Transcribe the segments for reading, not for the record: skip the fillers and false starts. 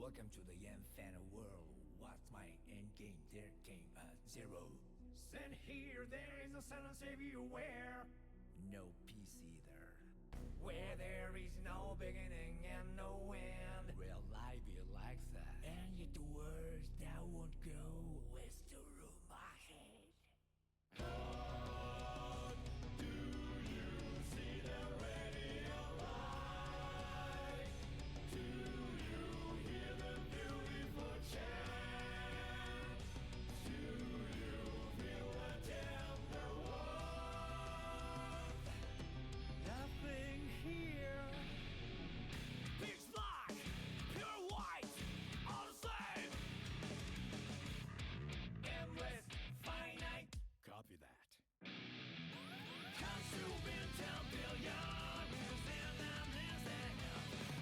Welcome to the Invitational world. What's my end game? Their game zero. Send here, there is a silence everywhere. No peace either. Where there is no beginning and no end. Real life be like that. And yet the words that won't go with the room ahead. Do you see the radio light? Do you hear the beautiful chant? Do you feel the tender warmth? Nothing here. Pitch black, pure white, all the same. Endless, finite. Copy that. Consuming 10 billion using them instant.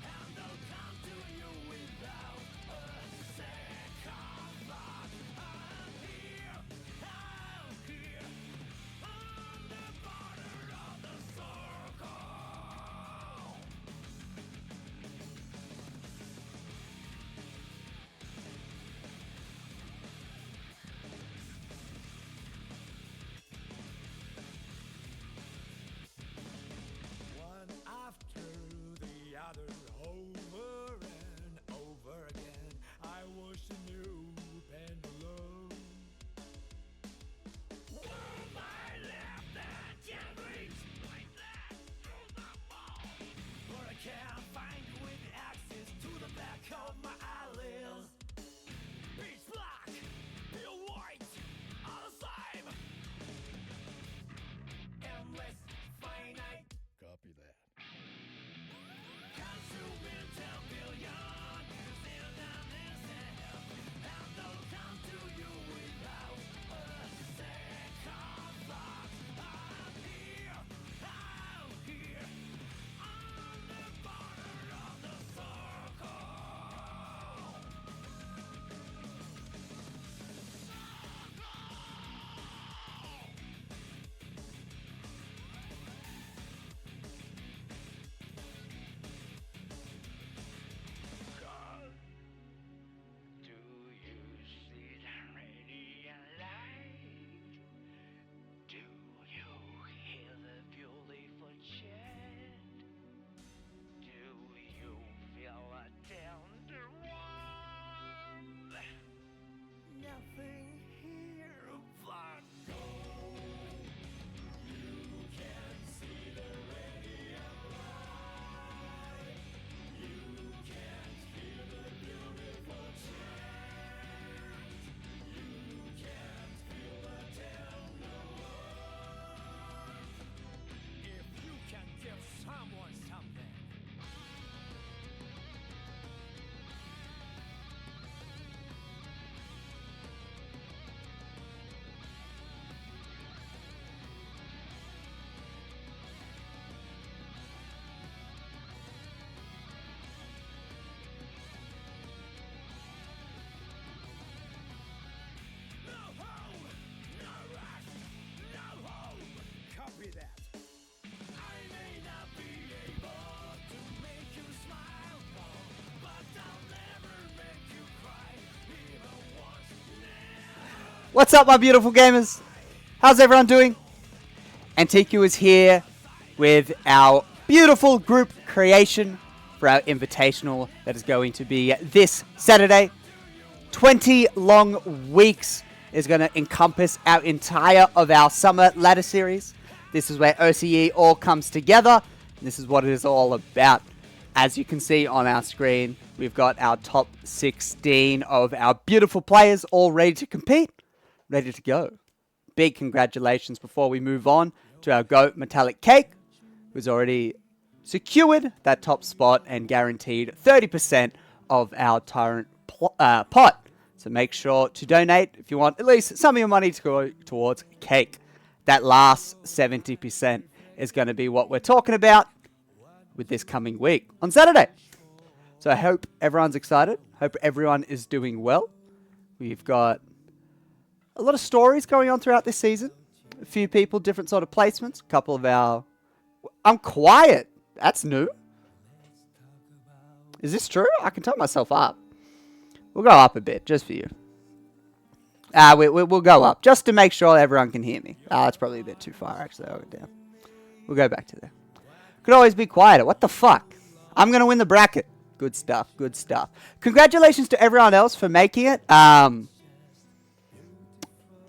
And they'll come to you without a second thought. I'm here, on the border of the circle. One after the other, over and over again, I was a new pendulum. Where my left hand can reach like that through the wall, but I can't find you with access to the back of my eyelids. Pitch black, pure white, all the same. Endless, finite. Copy that. Consuming 10 billion using them instant. And they'll come to you without a second thought. I'm here, on the border of the circle. God, do you see the radiant light? Do you hear the beautiful chant? Do you feel a tender warmth? Nothing here but gold. You can see the radiant light. You can't hear the beautiful chant. You can't feel the tender warmth. If you can give someone something. No home, no rest, no home. Copy that. I may not be able to make you smile, but I'll never make you cry, even once. Never. What's up, my beautiful gamers? How's everyone doing? Antiku is here with our beautiful group creation for our invitational that is going to be this Saturday. 20 long weeks is going to encompass our entire of our summer ladder series. This is where OCE all comes together. And this is what it is all about. As you can see on our screen, we've got our top 16 of our beautiful players all ready to compete, ready to go. Big congratulations before we move on to our GOAT Metallic Cake, who's already secured that top spot and guaranteed 30% of our Tyrant pot. So make sure to donate if you want at least some of your money to go towards cake. That last 70% is going to be what we're talking about with this coming week on Saturday. So I hope everyone's excited. Hope everyone is doing well. We've got a lot of stories going on throughout this season. A few people, different sort of placements. A couple of our... I'm quiet. That's new. Is this true? I can turn myself up. We'll go up a bit, just for you. We'll go up, just to make sure everyone can hear me. That's probably a bit too far, actually. I'll go down. We'll go back to there. Could always be quieter. What the fuck? I'm going to win the bracket. Good stuff, good stuff. Congratulations to everyone else for making it. You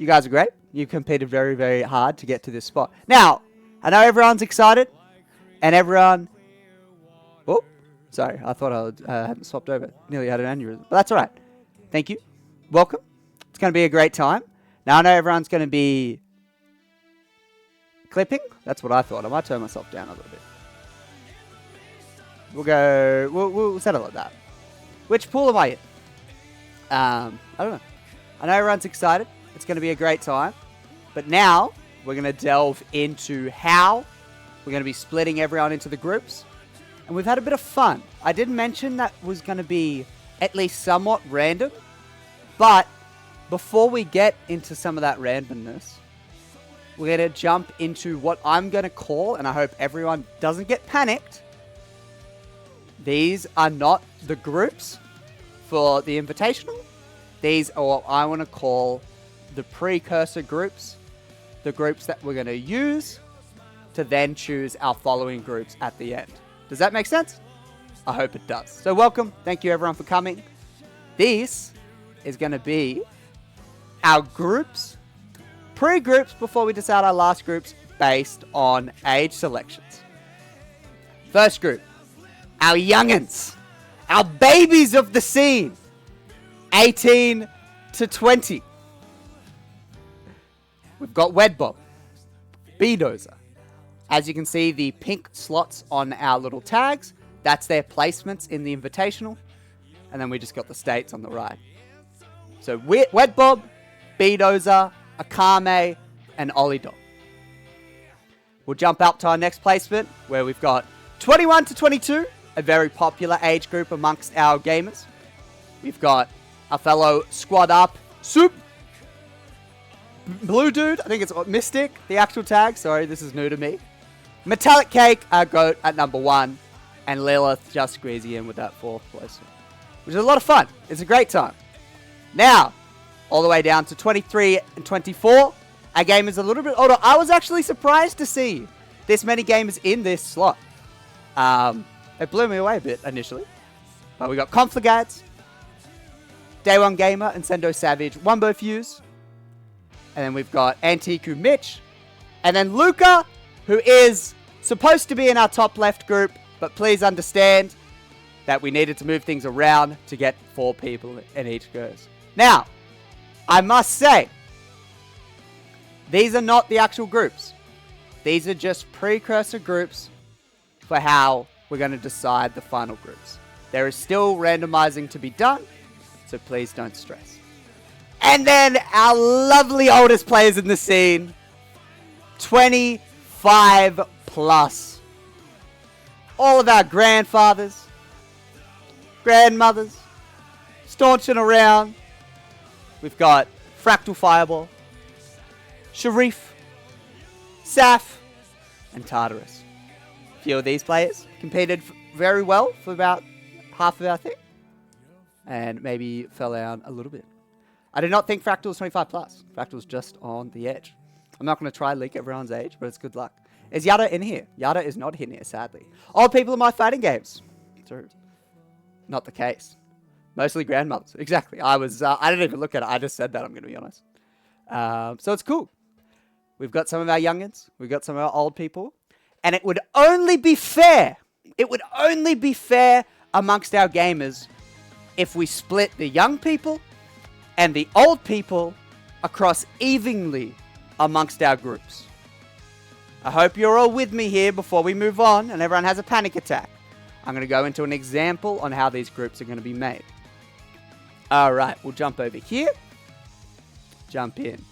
guys are great. You competed very, very hard to get to this spot. Now, I know everyone's excited, and everyone... Oh, sorry. I thought I hadn't swapped over. Nearly had an aneurysm. But that's all right. Thank you. Welcome. It's going to be a great time. Now, I know everyone's going to be clipping. That's what I thought. I might turn myself down a little bit. We'll settle at that. Which pool am I in? I don't know. I know everyone's excited. It's going to be a great time. But now, we're going to delve into how we're going to be splitting everyone into the groups. And we've had a bit of fun. I did mention that was going to be at least somewhat random. But before we get into some of that randomness, we're going to jump into what I'm going to call, and I hope everyone doesn't get panicked, these are not the groups for the Invitational. These are what I want to call the precursor groups, the groups that we're going to use to then choose our following groups at the end. Does that make sense? I hope it does. So welcome. Thank you everyone for coming. This is going to be our groups, pre-groups before we decide our last groups based on age selections. First group, our youngins, our babies of the scene, 18 to 20. We've got Wedbob, B-Dozer. As you can see, the pink slots on our little tags, that's their placements in the Invitational. And then we just got the states on the right. So Wedbob, B-Dozer, Akame, and Olidon. We'll jump up to our next placement, where we've got 21 to 22, a very popular age group amongst our gamers. We've got our fellow Squad Up, Soup, Blue Dude, I think it's Mystic, the actual tag. Sorry, this is new to me. Metallic Cake, our GOAT at number 1. And Lilith just squeezing in with that 4th placement, which is a lot of fun. It's a great time. Now, all the way down to 23 and 24. Our game is a little bit older. I was actually surprised to see this many gamers in this slot. It blew me away a bit initially. But we got Confligads, Day One Gamer, and Sendo Savage, Wumbo Fuse. And then we've got Antiku Mitch. And then Luca, who is supposed to be in our top left group. But please understand that we needed to move things around to get 4 people in each goes. Now, I must say, these are not the actual groups. These are just precursor groups for how we're going to decide the final groups. There is still randomizing to be done, so please don't stress. And then our lovely oldest players in the scene, 25 plus. All of our grandfathers, grandmothers, staunching around. We've got Fractal Fireball, Sharif, Saf, and Tartarus. A few of these players competed very well for about half of our thing, and maybe fell down a little bit. I do not think Fractal is 25 plus. Fractal's just on the edge. I'm not going to try leak everyone's age, but it's good luck. Is Yada in here? Yada is not in here, sadly. Old people in my fighting games. True. Not the case. Mostly grandmothers. Exactly. I didn't even look at it. I just said that, I'm going to be honest. So it's cool. We've got some of our youngins. We've got some of our old people. And it would only be fair. It would only be fair amongst our gamers if we split the young people and the old people across evenly amongst our groups. I hope you're all with me here before we move on and everyone has a panic attack. I'm going to go into an example on how these groups are going to be made. Alright, we'll jump over here. Jump in.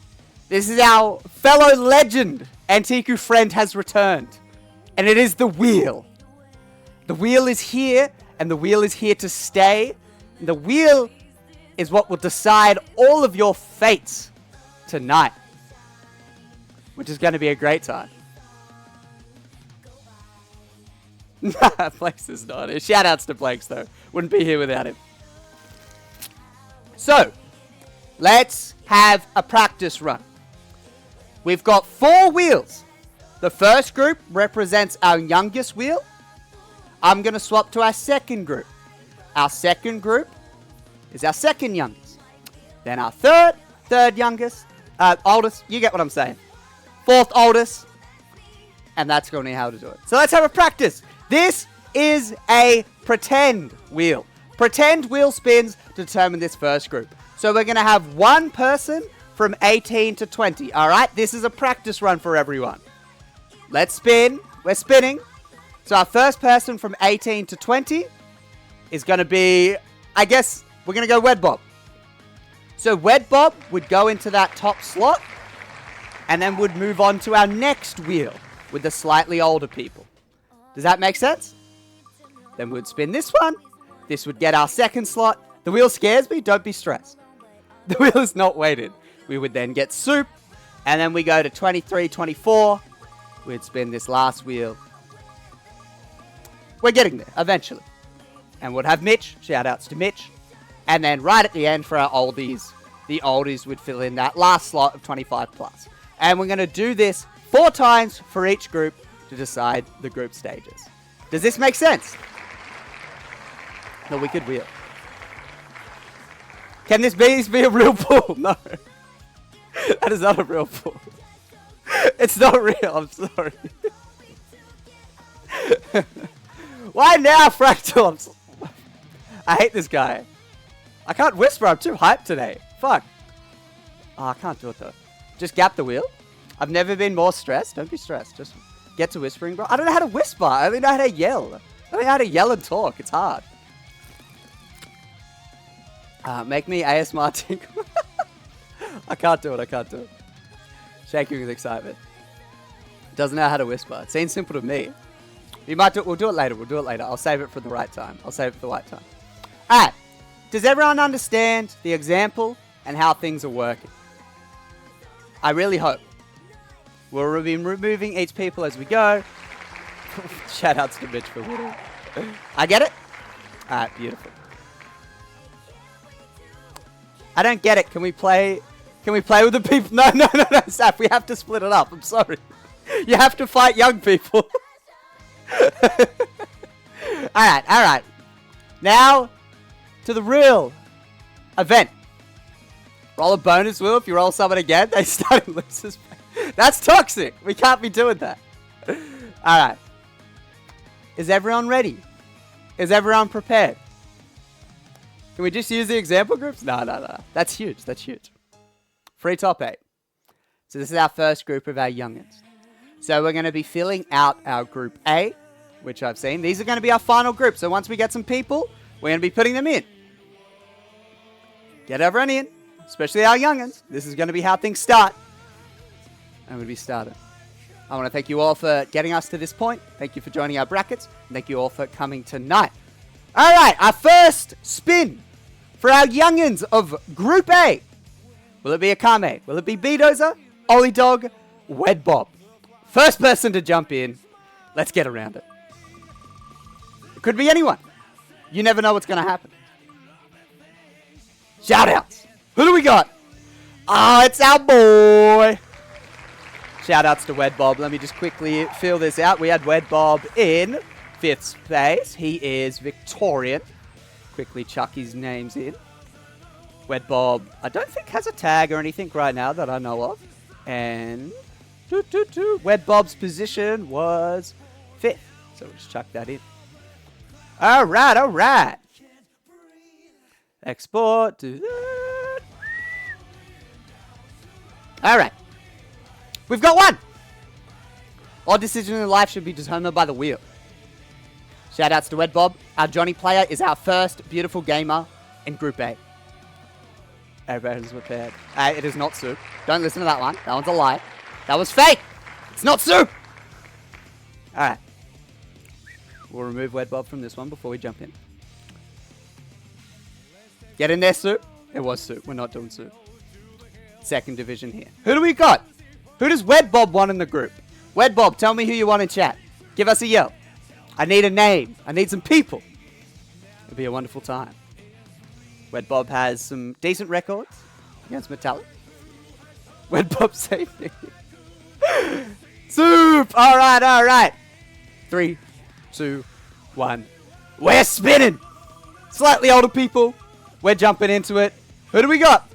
This is our fellow legend. Antiku friend has returned. And it is the wheel. The wheel is here, and the wheel is here to stay. The wheel is what will decide all of your fates tonight. Which is going to be a great time. Plex is not here. Shoutouts to Plex, though. Wouldn't be here without him. So, let's have a practice run. We've got 4 wheels. The first group represents our youngest wheel. I'm going to swap to our second group. Our second group is our second youngest. Then our third youngest, oldest, you get what I'm saying. Fourth oldest, and that's going to be how to do it. So let's have a practice. This is a pretend wheel. Pretend wheel spins to determine this first group. So we're going to have one person from 18 to 20. All right, this is a practice run for everyone. Let's spin. We're spinning. So our first person from 18 to 20 is going to be, I guess, we're going to go Wed Bob. So Wed Bob would go into that top slot and then would move on to our next wheel with the slightly older people. Does that make sense? Then we'd spin this one. This would get our second slot. The wheel scares me. Don't be stressed. The wheel is not weighted. We would then get Soup. And then we go to 23, 24. We'd spin this last wheel. We're getting there, eventually. And we'd have Mitch. Shout outs to Mitch. And then right at the end for our oldies, the oldies would fill in that last slot of 25 plus. And we're going to do this 4 times for each group to decide the group stages. Does this make sense? The wicked wheel. Can this be a real pool? No. That is not a real pool. It's not real, I'm sorry. Why now, Fractal? I hate this guy. I can't whisper, I'm too hyped today. Fuck. Oh, I can't do it though. Just gap the wheel. I've never been more stressed. Don't be stressed. Just get to whispering, bro. I don't know how to whisper. I only know how to yell. I don't know how to yell and talk. It's hard. Make me ASMR tinkle. I can't do it. I can't do it. Shaking with excitement. Doesn't know how to whisper. It seems simple to me. We might do it. We'll do it later. We'll do it later. I'll save it for the right time. I'll save it for the right time. Alright. Does everyone understand the example and how things are working? I really hope. We'll be removing each people as we go. Shout outs to Mitch for Whittle. I get it? Alright, beautiful. I don't get it. Can we play with the people? No, Saf, we have to split it up. I'm sorry. You have to fight young people. Alright. Now, to the real event. Roll a bonus wheel. If you roll someone again, they start in losers. That's toxic. We can't be doing that. Alright. Is everyone ready? Is everyone prepared? Can we just use the example groups? No. That's huge. That's huge. Free top 8. So this is our first group of our youngins. So we're going to be filling out our group A, which I've seen. These are going to be our final group. So once we get some people, we're going to be putting them in. Get everyone in, especially our youngins. This is going to be how things start. And we'll be starting. I want to thank you all for getting us to this point. Thank you for joining our brackets. And thank you all for coming tonight. All right, our first spin for our youngins of Group A. Will it be a Kame? Will it be B-Dozer, Ollie Dog, Wed Bob? First person to jump in. Let's get around it. It could be anyone. You never know what's going to happen. Shoutouts. Who do we got? It's our boy. Shoutouts to Wed Bob. Let me just quickly fill this out. We had Wed Bob in 5th place. He is Victorian. Quickly chuck his names in. Wed Bob, I don't think has a tag or anything right now that I know of. And Wed Bob's position was 5th. So we'll just chuck that in. Alright. Export to that. Alright. We've got one. All decisions in life should be determined by the wheel. Shoutouts to Wed Bob. Our Johnny player is our first beautiful gamer in Group A. Everyone's prepared. It is not Soup. Don't listen to that one. That one's a lie. That was fake. It's not Soup. Alright. We'll remove Wed Bob from this one before we jump in. Get in there, Soup. It was Soup. We're not doing Soup. Second division here. Who do we got? Who does Wed Bob want in the group? Wed Bob, tell me who you want in chat. Give us a yell. I need a name. I need some people. It'll be a wonderful time. Wed Bob has some decent records against Metallic. Wed Bob safety. Soup! Alright. 3, 2, 1. We're spinning! Slightly older people. We're jumping into it. Who do we got?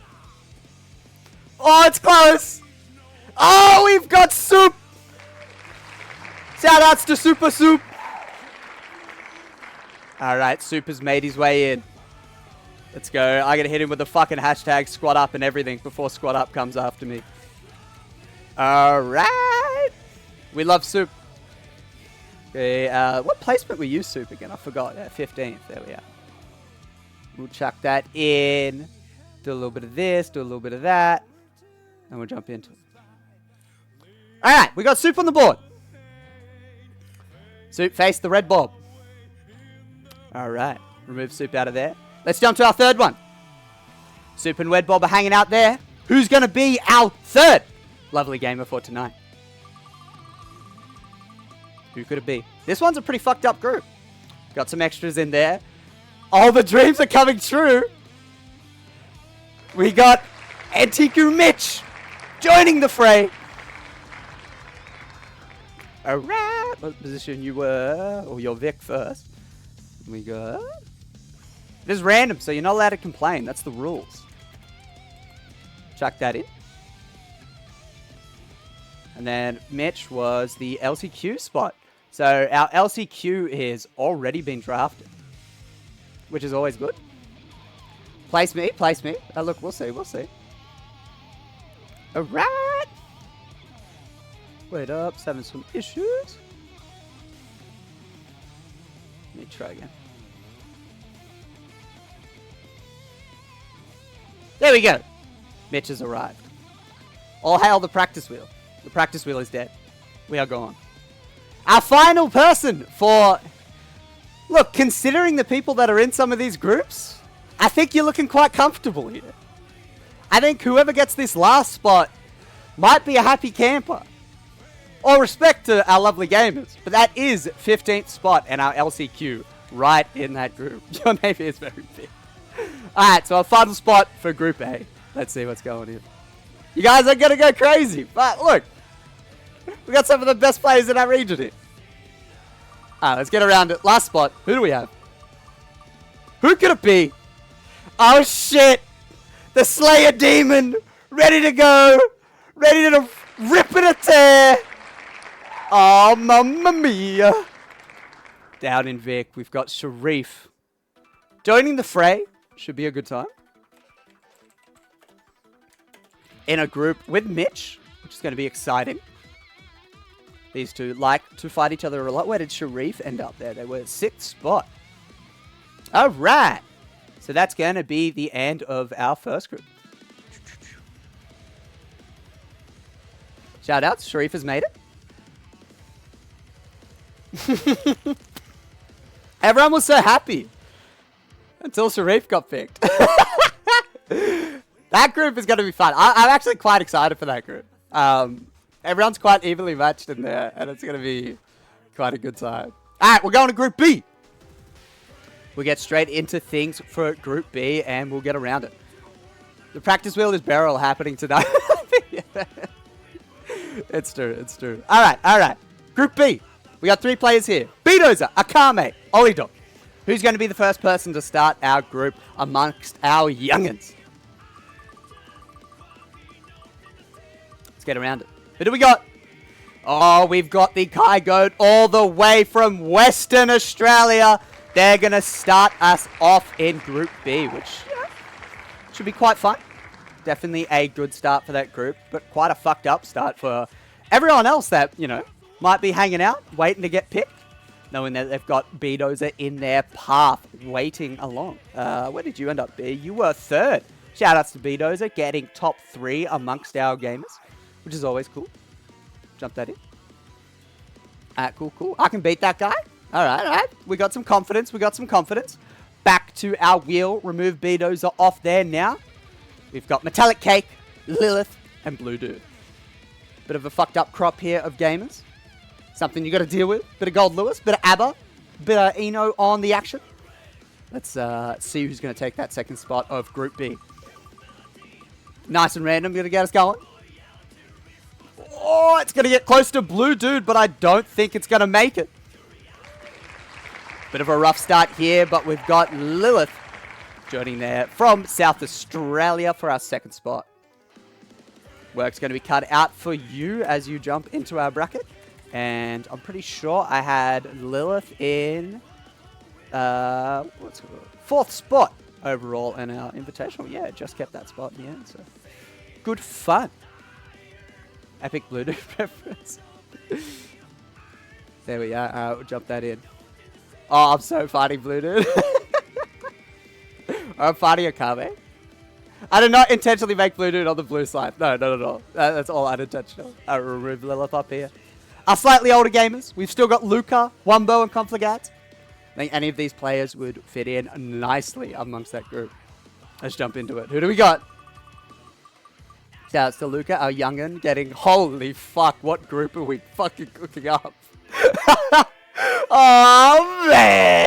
Oh, it's close! Oh, we've got Soup! Shout outs to Super Soup! Alright, Soup has made his way in. Let's go. I gotta hit him with the fucking hashtag squad up and everything before squad up comes after me. Alright! We love Soup. Okay, what placement we use Soup again? I forgot. 15th. There we are. We'll chuck that in. Do a little bit of this, do a little bit of that. And we'll jump into it. Alright, we got Soup on the board. Soup faced the red Bob. Alright, remove Soup out of there. Let's jump to our third one. Soup and Wed Bob are hanging out there. Who's going to be our third lovely gamer for tonight? Who could it be? This one's a pretty fucked up group. Got some extras in there. All the dreams are coming true. We got Antiku Mitch joining the fray. Alright. What position you were? Or your Vic first. We got... It is random, so you're not allowed to complain. That's the rules. Chuck that in. And then Mitch was the LCQ spot. So our LCQ is already been drafted. Which is always good. Place me. Oh, look, we'll see. Alright. Wait up, having some issues. Let me try again. There we go. Mitch has arrived. All hail the practice wheel. The practice wheel is dead. We are gone. Our final person for... Look, considering the people that are in some of these groups, I think you're looking quite comfortable here. I think whoever gets this last spot might be a happy camper. All respect to our lovely gamers, but that is 15th spot in our LCQ right in that group. Your name is very big. Alright, so our final spot for Group A. Let's see what's going on. You guys are going to go crazy, but look. We got some of the best players in our region here. Alright, let's get around it. Last spot. Who do we have? Who could it be? Oh shit! The Slayer Demon! Ready to go! Ready to rip and a tear! Oh, mamma mia! Down in Vic, we've got Sharif. Joining the fray. Should be a good time. In a group with Mitch, which is going to be exciting. These two like to fight each other a lot. Where did Sharif end up there? They were 6th spot. Alright. So that's going to be the end of our first group. Shout outs. Sharif has made it. Everyone was so happy. Until Sharif got picked. That group is going to be fun. I'm actually quite excited for that group. Everyone's quite evenly matched in there, and it's going to be quite a good time. Alright, we're going to Group B. We'll get straight into things for Group B, and we'll get around it. The practice wheel is barrel happening tonight. It's true. Alright. Group B. We got 3 players here. Bedozer, Akame, Olidok. Who's going to be the first person to start our group amongst our youngins? Let's get around it. Who do we got? Oh, we've got the Kai Goat all the way from Western Australia. They're going to start us off in Group B, which should be quite fun. Definitely a good start for that group, but quite a fucked up start for everyone else that, might be hanging out, waiting to get picked. Knowing that they've got Bedozer in their path, waiting along. Where did you end up, B? You were 3rd. Shout outs to Bedozer, getting top 3 amongst our gamers, which is always cool. Jump that in. Cool. I can beat that guy. Alright. We got some confidence. Back to our wheel. Remove Bedozer off there now. We've got Metallic Cake, Lilith, and Blue Dude. Bit of a fucked up crop here of gamers. Something you got to deal with. Bit of Gold Lewis, bit of ABBA, bit of Eno on the action. Let's see who's going to take that second spot of Group B. Nice and random, going to get us going. Oh, it's going to get close to Blue Dude, but I don't think it's going to make it. Bit of a rough start here, but we've got Lilith joining there from South Australia for our second spot. Work's going to be cut out for you as you jump into our bracket. And I'm pretty sure I had Lilith in fourth spot overall in our invitational. Yeah, just kept that spot in the end. So good fun. Epic Blue Dude preference. There we are. We'll jump that in. Oh, I'm so fighting Blue Dude. I'm fighting a Kame. I did not intentionally make Blue Dude on the blue side. No, not at all. That's all unintentional. I'll remove Lilith up here. Our slightly older gamers. We've still got Luca, Wumbo, and Confligat. I think any of these players would fit in nicely amongst that group. Let's jump into it. Who do we got? Shouts to Luca, our young'un, getting... Holy fuck, what group are we fucking cooking up? Oh, man!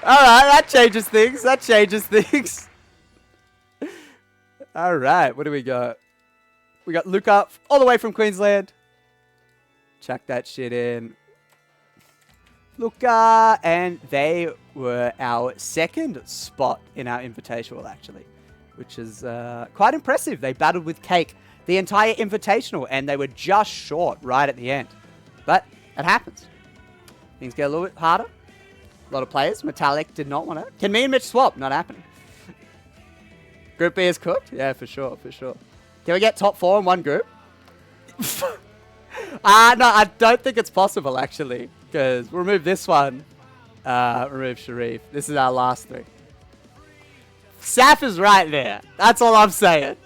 Alright, that changes things. That changes things. Alright, what do we got? We got Luca all the way from Queensland. Chuck that shit in. Luca, and they were our second spot in our invitational, actually, which is quite impressive. They battled with Cake the entire invitational, and they were just short right at the end. But it happens. Things get a little bit harder. A lot of players. Metallic did not want to. Can me and Mitch swap? Not happening. Group B is cooked? Yeah, for sure, for sure. Can we get top 4 in one group? No, I don't think it's possible, actually. Because we'll remove this one. Remove Sharif. This is our last 3. Saf is right there. That's all I'm saying.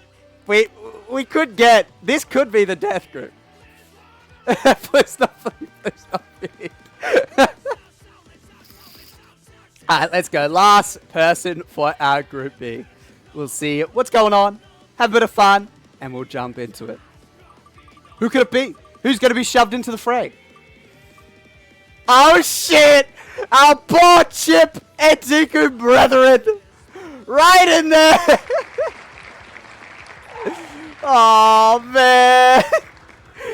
We could get... This could be the death group. Please not me. Please not me. Alright, let's go. Last person for our Group B. We'll see what's going on. Have a bit of fun. And we'll jump into it. Who could it be? Who's going to be shoved into the fray? Oh shit! Our poor Chip and Deku brethren! Right in there! Oh man!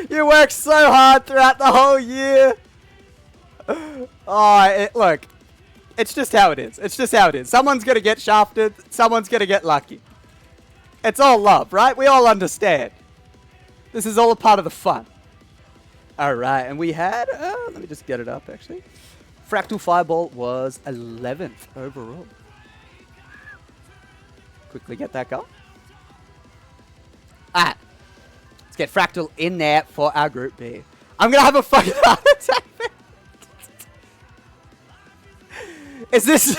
You worked so hard throughout the whole year! Oh, look. It's just how it is. It's just how it is. Someone's going to get shafted. Someone's going to get lucky. It's all love, right? We all understand. This is all a part of the fun. Alright, and we had... let me just get it up, actually. Fractal Fireball was 11th overall. Quickly get that going. Alright. Let's get Fractal in there for our Group B. I'm going to have a fucking heart attack. Is this...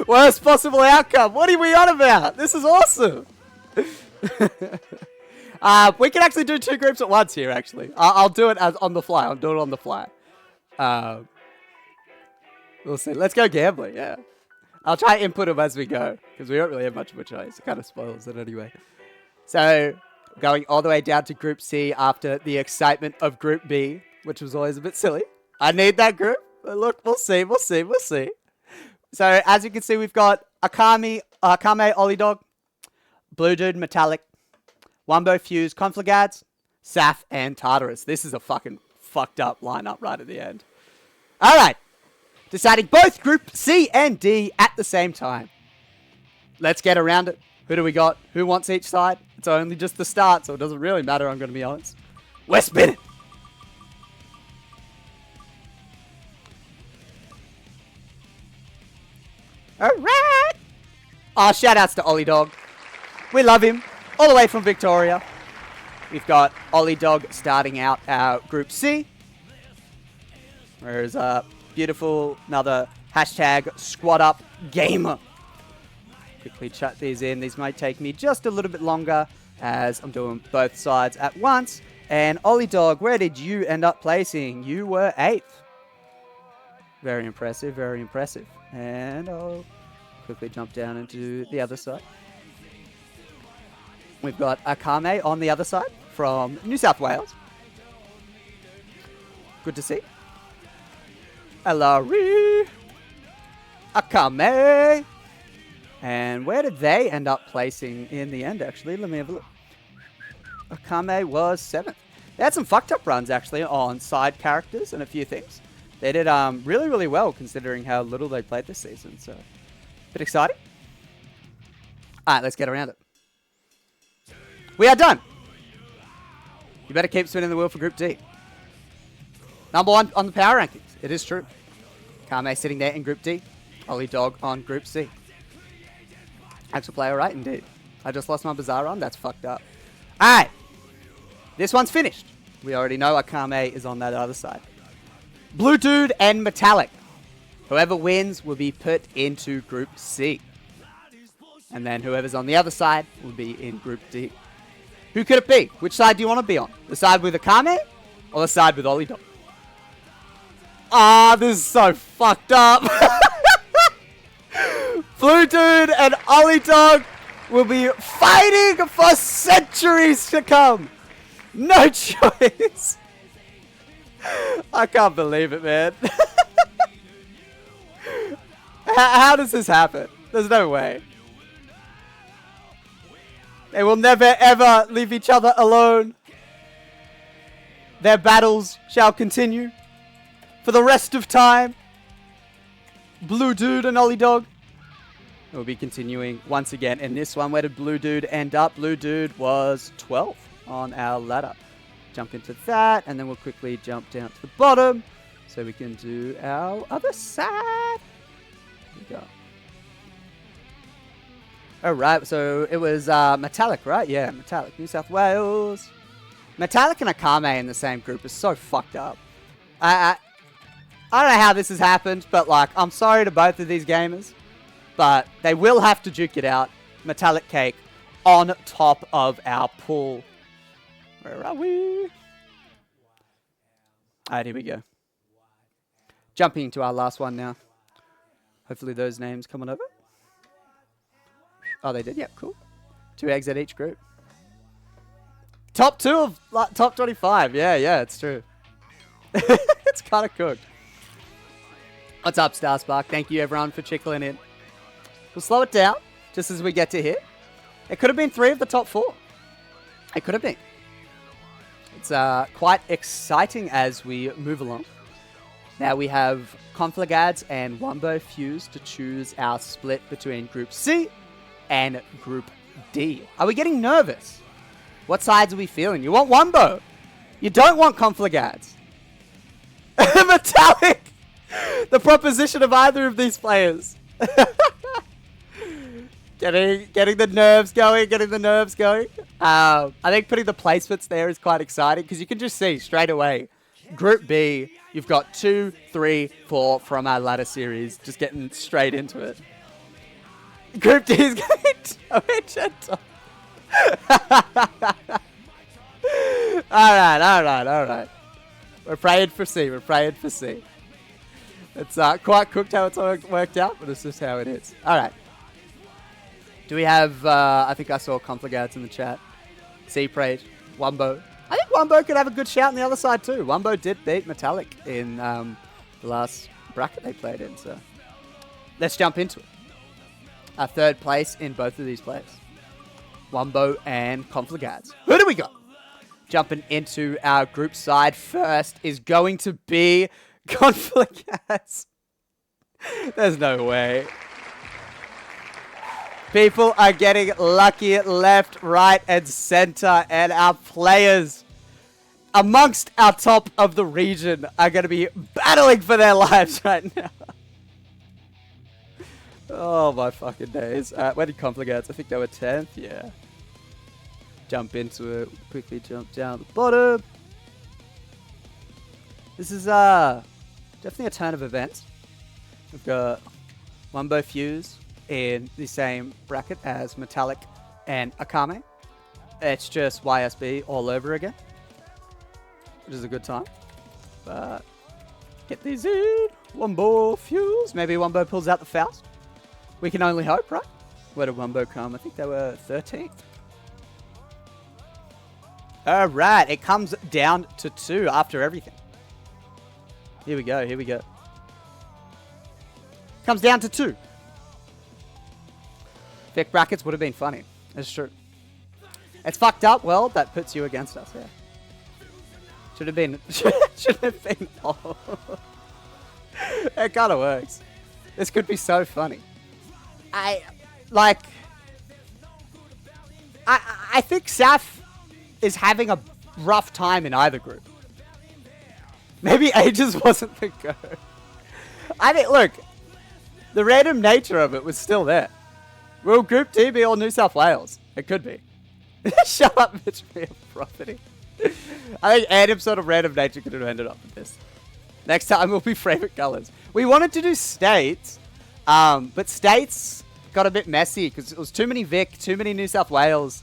Worst possible outcome. What are we on about? This is awesome. We can actually do 2 groups at once here, actually. I'll do it on the fly. I'll do it on the fly. We'll see. Let's go gambling, yeah. I'll try to input them as we go, because we don't really have much of a choice. It kind of spoils it anyway. So, going all the way down to Group C after the excitement of Group B, which was always a bit silly. I need that group. But look, we'll see, we'll see, we'll see. So, as you can see, we've got Kame, Ollie Dog, Blue Dude, Metallic, Wumbo, Fuse, Confligads, Saf, and Tartarus. This is a fucking fucked up lineup right at the end. Alright. Deciding both Group C and D at the same time. Let's get around it. Who do we got? Who wants each side? It's only just the start, so it doesn't really matter, I'm going to be honest. We're spinning. Alright. Oh, shout outs to Ollie Dog. We love him. All the way from Victoria. We've got Ollie Dog starting out our Group C. There's a beautiful another hashtag squad up gamer. Quickly chuck these in. These might take me just a little bit longer as I'm doing both sides at once. And Ollie Dog, where did you end up placing? You were 8th. Very impressive, very impressive. And I'll quickly jump down into the other side. We've got Akame on the other side from New South Wales. Good to see. Elari. Akame. And where did they end up placing in the end, actually? Let me have a look. Akame was 7th. They had some fucked up runs, actually, on side characters and a few things. They did really, really well, considering how little they played this season. So, a bit exciting. All right, let's get around it. We are done. You better keep spinning the wheel for Group D. Number 1 on the power rankings. It is true. Kame sitting there in Group D. Ollie Dog on Group C. Actual player right, indeed. I just lost my Bazaar on. That's fucked up. Alright. This one's finished. We already know Akame is on that other side. Blue Dude and Metallic. Whoever wins will be put into Group C. And then whoever's on the other side will be in Group D. Who could it be? Which side do you want to be on? The side with Akame or the side with Ollie Dog? Ah, this is so fucked up. Blue Dude and Ollie Dog will be fighting for centuries to come. No choice. I can't believe it, man. How does this happen? There's no way. They will never ever leave each other alone. Their battles shall continue for the rest of time. Blue Dude and Ollie Dog will be continuing once again in this one. Where did Blue Dude end up? Blue Dude was 12th on our ladder. Jump into that, and then we'll quickly jump down to the bottom so we can do our other side. Here we go. Alright, so it was Metallic, right? Yeah, Metallic, New South Wales. Metallic and Akame in the same group is so fucked up. I don't know how this has happened, but like, I'm sorry to both of these gamers, but they will have to duke it out. Metallic Cake on top of our pool. Where are we? Alright, here we go. Jumping into our last one now. Hopefully those names coming over. Oh, they did? Yep, cool. 2 eggs at each group. Top 2 of top 25. Yeah, it's true. It's kind of cooked. What's up, Starspark? Thank you, everyone, for chickling in. We'll slow it down just as we get to here. It could have been 3 of the top 4. It could have been. It's quite exciting as we move along. Now we have Confligads and Wumbo Fuse to choose our split between Group C and Group D. Are we getting nervous? What sides are we feeling? You want Wumbo. You don't want Confligads. Metallic! The proposition of either of these players. Getting the nerves going, I think putting the placements there is quite exciting because you can just see straight away. Group B, you've got 2, 3, 4 from our ladder series, just getting straight into it. Group D is going to gentle. Alright. We're praying for C. It's quite cooked how it's all worked out, but it's just how it is. Alright. Do we have, I think I saw Confligads in the chat. C Prayed, Wumbo. I think Wumbo could have a good shout on the other side too. Wumbo did beat Metallic in the last bracket they played in, so let's jump into it. Our 3rd place in both of these plays. Wumbo and Confligads. Who do we got? Jumping into our group side first is going to be Confligads. There's no way. People are getting lucky left, right, and center, and our players amongst our top of the region are going to be battling for their lives right now. Oh my fucking days. Where did Confligads? I think they were 10th. Yeah. Jump into it. Quickly jump down the bottom. This is definitely a turn of events. We've got Wumbo Fuse in the same bracket as Metallic and Akame. It's just YSB all over again, which is a good time. But get these in. Wumbo Fuse. Maybe Wumbo pulls out the Faust. We can only hope, right? Where did Wumbo come? I think they were 13th. Alright, it comes down to 2 after everything. Here we go. Comes down to 2. Vic brackets would have been funny. It's true. It's fucked up. Well, that puts you against us, yeah. Should have been... should have been... Oh. It kind of works. This could be so funny. I think Saf is having a rough time in either group. Maybe Ages wasn't the go. I think, look, the random nature of it was still there. Will Group D be all New South Wales? It could be. Shut up, Mitch, me a property. I think Adam's sort of random nature could have ended up with this. Next time will be favourite colours. We wanted to do states, but states got a bit messy because it was too many Vic, too many New South Wales.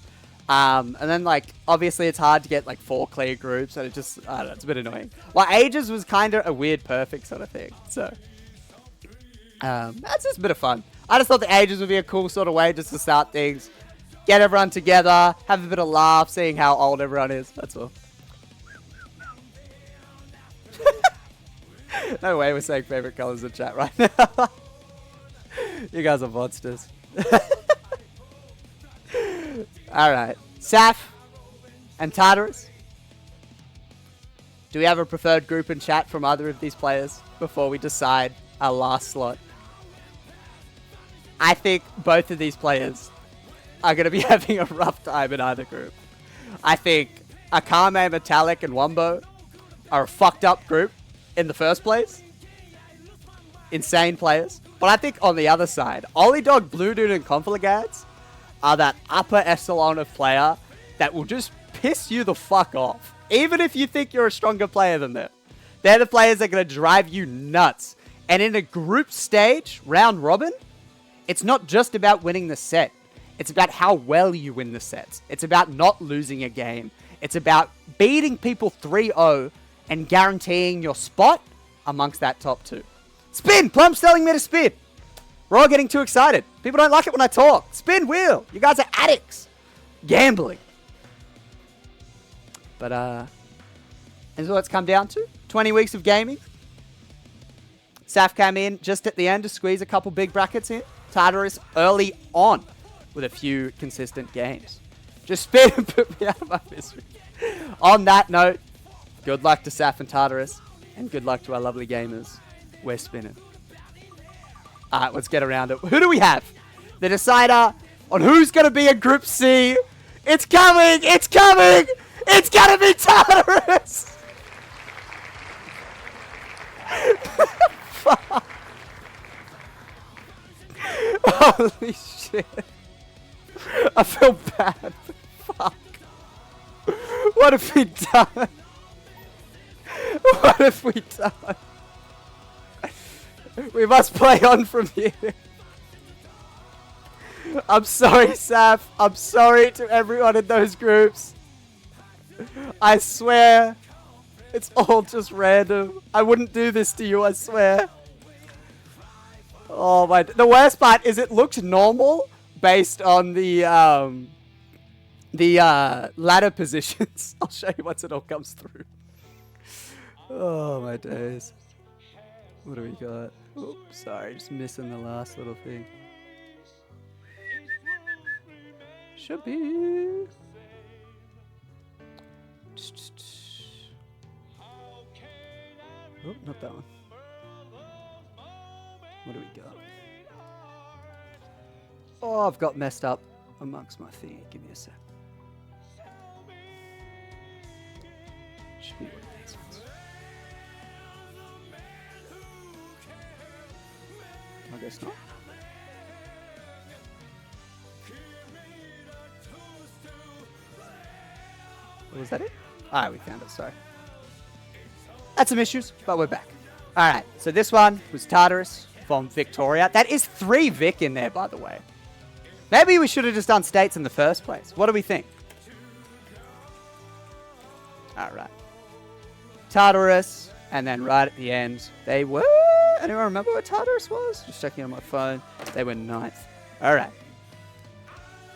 And then, like, obviously it's hard to get, like, 4 clear groups, and it just, I don't know, it's a bit annoying. Well, Ages was kind of a weird perfect sort of thing, so. That's just a bit of fun. I just thought the Ages would be a cool sort of way just to start things. Get everyone together, have a bit of laugh, seeing how old everyone is, that's all. No way we're saying favourite colours in chat right now. You guys are monsters. Alright. Saf and Tartarus. Do we have a preferred group in chat from either of these players before we decide our last slot? I think both of these players are going to be having a rough time in either group. I think Akame, Metallic, and Wombo are a fucked up group in the first place. Insane players. But I think on the other side, Ollie Dog, Blue Dude, and Confligads are that upper echelon of player that will just piss you the fuck off. Even if you think you're a stronger player than them. They're the players that are going to drive you nuts. And in a group stage, round robin, it's not just about winning the set. It's about how well you win the sets. It's about not losing a game. It's about beating people 3-0 and guaranteeing your spot amongst that top 2. Spin! Plum's telling me to spin. We're all getting too excited. People don't like it when I talk. Spin wheel. You guys are addicts. Gambling. But, this is what it's come down to. 20 weeks of gaming. Saf came in just at the end to squeeze a couple big brackets in. Tartarus early on with a few consistent games. Just spin and put me out of my misery. On that note, good luck to Saf and Tartarus. And good luck to our lovely gamers. We're spinning. Alright, let's get around it. Who do we have? The decider on who's going to be in Group C. It's coming! It's coming! It's going to be Tartarus! Fuck. Holy shit. I feel bad. Fuck. What have we done? What have we done? We must play on from here. I'm sorry, Saf. I'm sorry to everyone in those groups. I swear. It's all just random. I wouldn't do this to you, I swear. Oh my... The worst part is it looks normal based on the ladder positions. I'll show you once it all comes through. Oh my days. What do we got? Oops, sorry, just missing the last little thing. Should be. Oh, not that one. What do we got? Oh, I've got messed up amongst my thing. Give me a sec. Should be one of these ones. I guess not. Was that it? Ah, we found it, sorry. Had some issues, but we're back. Alright, so this one was Tartarus from Victoria. That is 3 Vic in there, by the way. Maybe we should have just done states in the first place. What do we think? Alright. Tartarus, and then right at the end, they were... Anyone remember what Tartarus was? Just checking on my phone. They were 9th. Alright.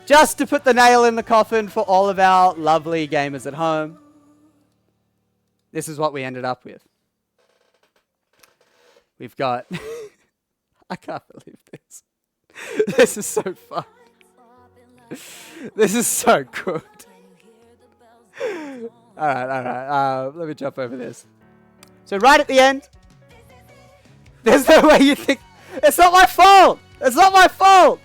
Just to put the nail in the coffin for all of our lovely gamers at home, this is what we ended up with. We've got... I can't believe this. This is so fun. This is so good. Alright. Let me jump over this. So right at the end, there's no way you think... It's not my fault! It's not my fault!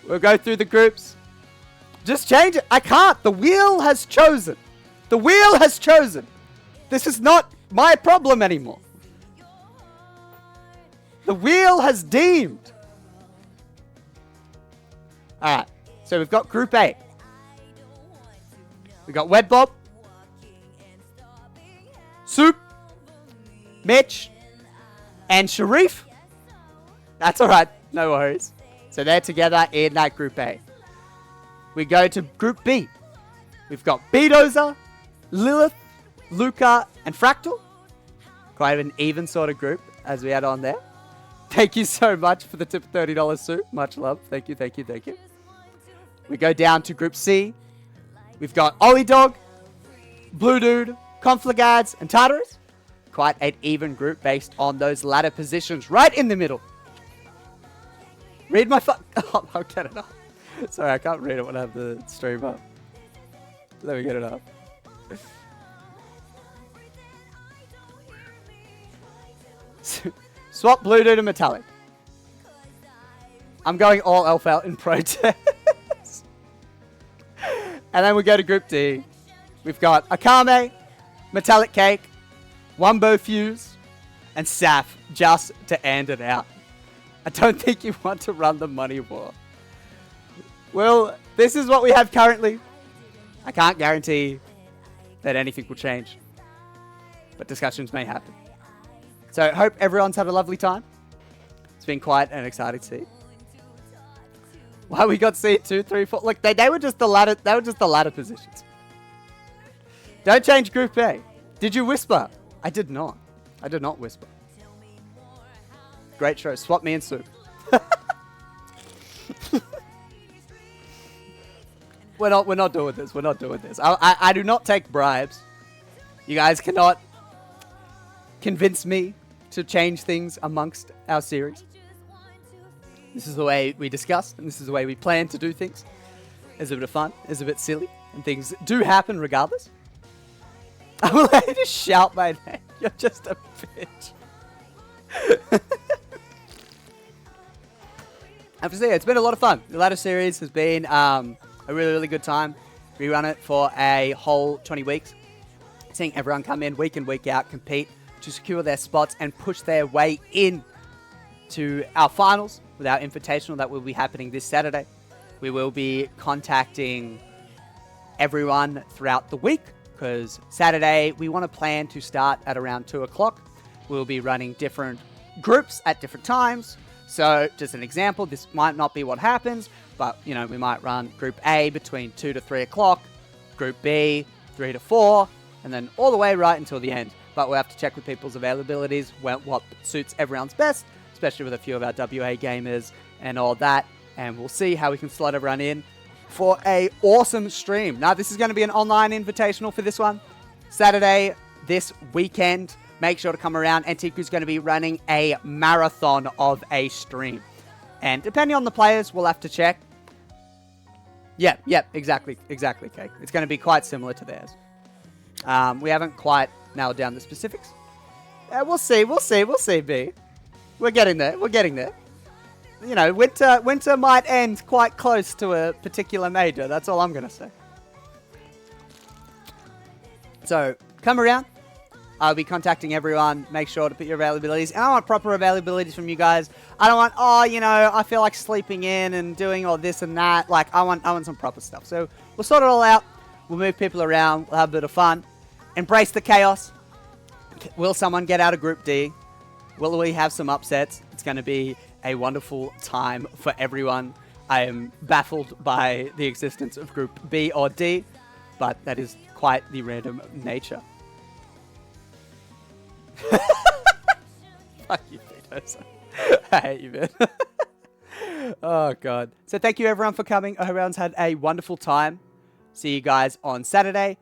We'll go through the groups. Just change it. I can't. The wheel has chosen. The wheel has chosen. This is not my problem anymore. The wheel has deemed. Alright. So we've got Group A. We've got Wed Bob, Soup, Mitch, and Sharif. That's alright. No worries. So they're together in that Group A. We go to Group B. We've got Bedozer, Lilith, Luca, and Fractal. Quite an even sort of group as we had on there. Thank you so much for the tip of $30, Soup. Much love. Thank you. We go down to Group C. We've got Ollie Dog, Blue Dude, Confligads, and Tartarus. Quite an even group based on those ladder positions right in the middle. Read my Oh, I'll get it up. Sorry, I can't read it when I have the stream up. Let me get it up. Swap Blue Dude and Metallic. I'm going all elf out in protest. And then we go to Group D. We've got Akame, Metallic Cake, Wumbo Fuse, and Saf just to end it out. I don't think you want to run the money war. Well, this is what we have currently. I can't guarantee that anything will change, but discussions may happen. So I hope everyone's had a lovely time. It's been quite an exciting seed. Why we got seed 2, 3, 4? Look, they were just the ladder. They were just the ladder positions. Don't change Group A. Did you whisper? I did not. I did not whisper. Great show. Swap me and Soup. We're not doing this. We're not doing this. I do not take bribes. You guys cannot convince me to change things amongst our series. This is the way we discuss, and this is the way we plan to do things. It's a bit of fun. It's a bit silly, and things do happen regardless. I will let you just shout my name. You're just a bitch. I have to say, it's been a lot of fun. The ladder series has been a really, really good time. We run it for a whole 20 weeks. Seeing everyone come in week out, compete to secure their spots and push their way in to our finals with our Invitational that will be happening this Saturday. We will be contacting everyone throughout the week because Saturday we want to plan to start at around 2 o'clock. We'll be running different groups at different times. So just an example, this might not be what happens, but we might run Group A between 2 to 3 o'clock, Group B 3 to 4, and then all the way right until the end. But we'll have to check with people's availabilities, what suits everyone's best, especially with a few of our WA gamers and all that. And we'll see how we can slot everyone in for a awesome stream. Now, this is going to be an online invitational for this one. Saturday, this weekend. Make sure to come around. Antiku's going to be running a marathon of a stream. And depending on the players, we'll have to check. Yeah, exactly, Cake. It's going to be quite similar to theirs. We haven't quite nailed down the specifics. We'll see, B. We're getting there. Winter might end quite close to a particular major. That's all I'm going to say. So, come around. I'll be contacting everyone. Make sure to put your availabilities. And I want proper availabilities from you guys. I don't want, I feel like sleeping in and doing all this and that. Like, I want some proper stuff. So, we'll sort it all out. We'll move people around. We'll have a bit of fun. Embrace the chaos. Will someone get out of Group D? Will we have some upsets? It's going to be a wonderful time for everyone. I am baffled by the existence of Group B or D, but that is quite the random nature. Fuck you, Peter. I hate you, man. Oh, God. So thank you, everyone, for coming. I hope everyone's had a wonderful time. See you guys on Saturday.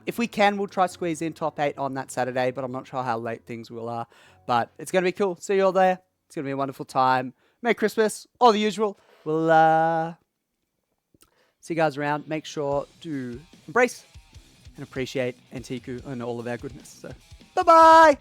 If we can, we'll try squeeze in top 8 on that Saturday, but I'm not sure how late things will are. But it's going to be cool. See you all there. It's going to be a wonderful time. Merry Christmas. All the usual. We'll see you guys around. Make sure to embrace and appreciate Antiku and all of our goodness. So, bye-bye.